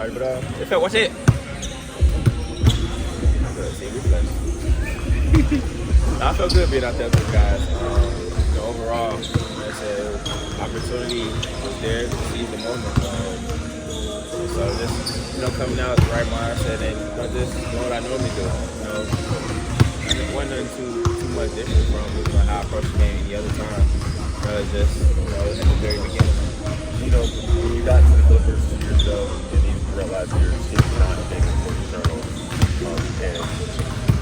But if watch it. Good, see, we blessed. I feel good being out there with the guys. Overall, like I said, opportunity was there to seize the moment. So just coming out with the right mindset and just doing what I normally do. It wasn't too much different from how I approached the game any other time. Just at the very beginning. When you got to the Clippers yourself and you realized your team's not making 40 turnovers, and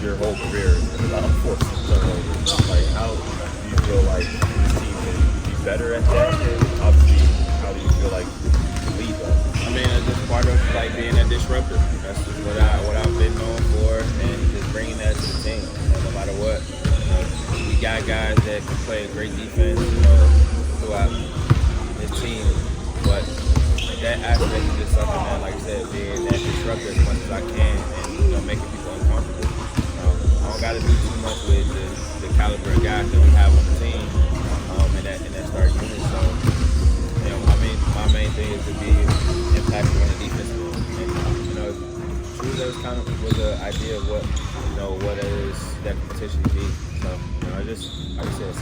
your whole career is about 40 turnovers, like how do you feel like this team can be better at that? And obviously, how do you feel like you can lead that? I mean, it's just part of being a disruptor. That's what I've been known for, and just bringing that to the team. No matter what, we got guys that can play a great defense, throughout this team. But that aspect is just something that, like I said, being that disruptor as much as I can, and making people uncomfortable. I don't got to do too much with the caliber of guys that we have on the team, and that start unit. So, my main thing is to be impactful on the defense. And truly, that was the idea of what it is that could potentially be. So, I just like I said,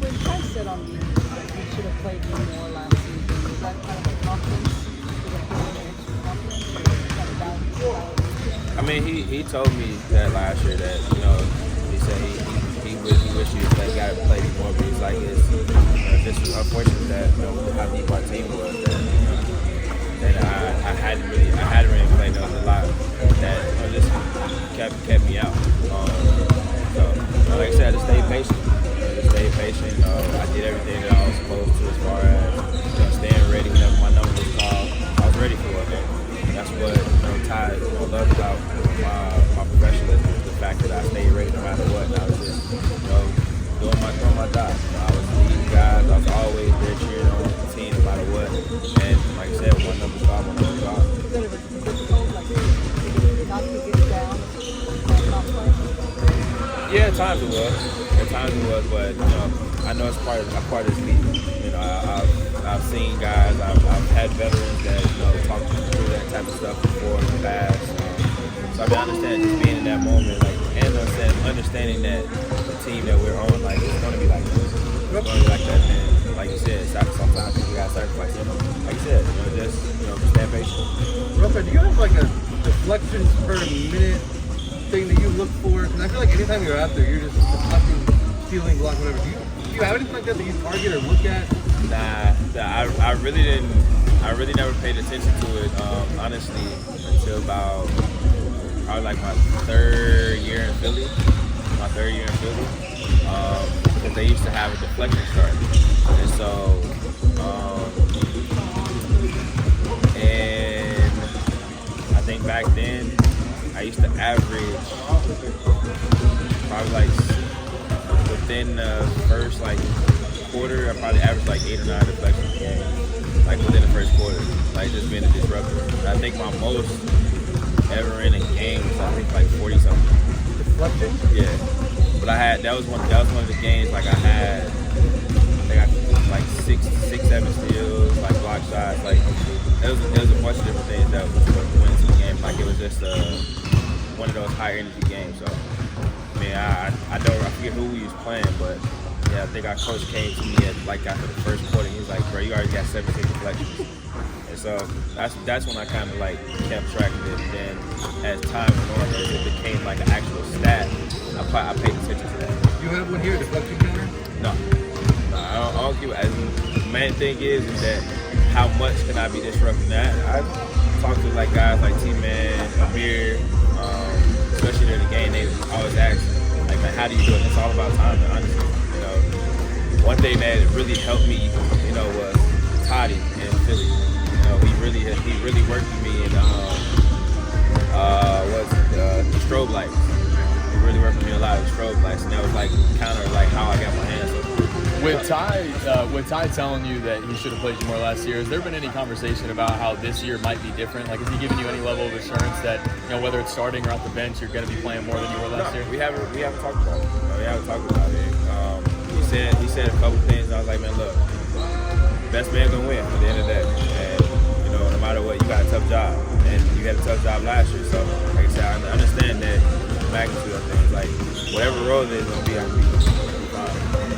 when Ty said on the he should have played more last season, is that kind of a confidence? I mean, he told me that last year that he said he wished he got to play more, but he's like it's just unfortunate that how deep our team was that I hadn't really played a lot that just kept me out. So like I said, I just stayed patient. I did everything that I was supposed to as far as staying ready whenever my number was called. I was ready for it. And that's what Ty loved about my professionalism, the fact that I stayed ready no matter what. And I was just doing my job. I was leading guys. I was always there cheering on the team no matter what. And like I said, one number called, one number called. Yeah, at times it was, but I know it's part of this league. I've seen guys, I've had veterans that talked through that type of stuff before in the past. So I understand just being in that moment, and understanding that the team that we're on, it's gonna be like this. It's gonna be like that, man. Like you said, sometimes people gotta sacrifice. Like you said, just stand patient. Rafa, do you have a deflections per minute thing that you look for? Because I feel like anytime you're out there, you're just deflecting, stealing, block, whatever. Do you have anything like that you target or look at? Nah, I really didn't. I really never paid attention to it, honestly, until about probably my third year in Philly. Because they used to have a deflection chart, and so and I think back then I used to average probably within the first quarter, I probably averaged 8 or 9 deflections a game, within the first quarter, just being a disruptor. And I think my most ever in a game was 40 something. Deflecting? Yeah, but that was one of the games I had. I think 6-7 steals, block shots. There was a bunch of different things that went into the game. It was just one of those high energy games. So I forget who we was playing, but yeah, I think our coach came to me after the first quarter. He was like, "Bro, you already got 17 deflections." And so that's when I kind of kept track of it. And then as time went on, it became an actual stat. I paid attention to that. You have one here, deflection counter? No, I don't give it. The main thing is that how much can I be disrupting that? I talked to guys like T-Man, Amir, especially during the game. They always ask, man, how do you do it? It's all about timing, honestly. One thing that really helped me, was Toddy in Philly. He really worked with me in the strobe lights. He really worked with me a lot with strobe lights, and that was counter how I got my hands up. With Ty telling you that he should have played you more last year, has there been any conversation about how this year might be different? Has he given you any level of assurance that whether it's starting or off the bench, you're going to be playing more than you were last year? We haven't talked about it. We haven't talked about it. He said a couple things, and I was like, man, look, best man gonna win at the end of the day. And You know, no matter what, you got a tough job, and you had a tough job last year. So, like I said, I understand that magnitude of things. Like whatever role it is gonna be, I'm gonna be fine.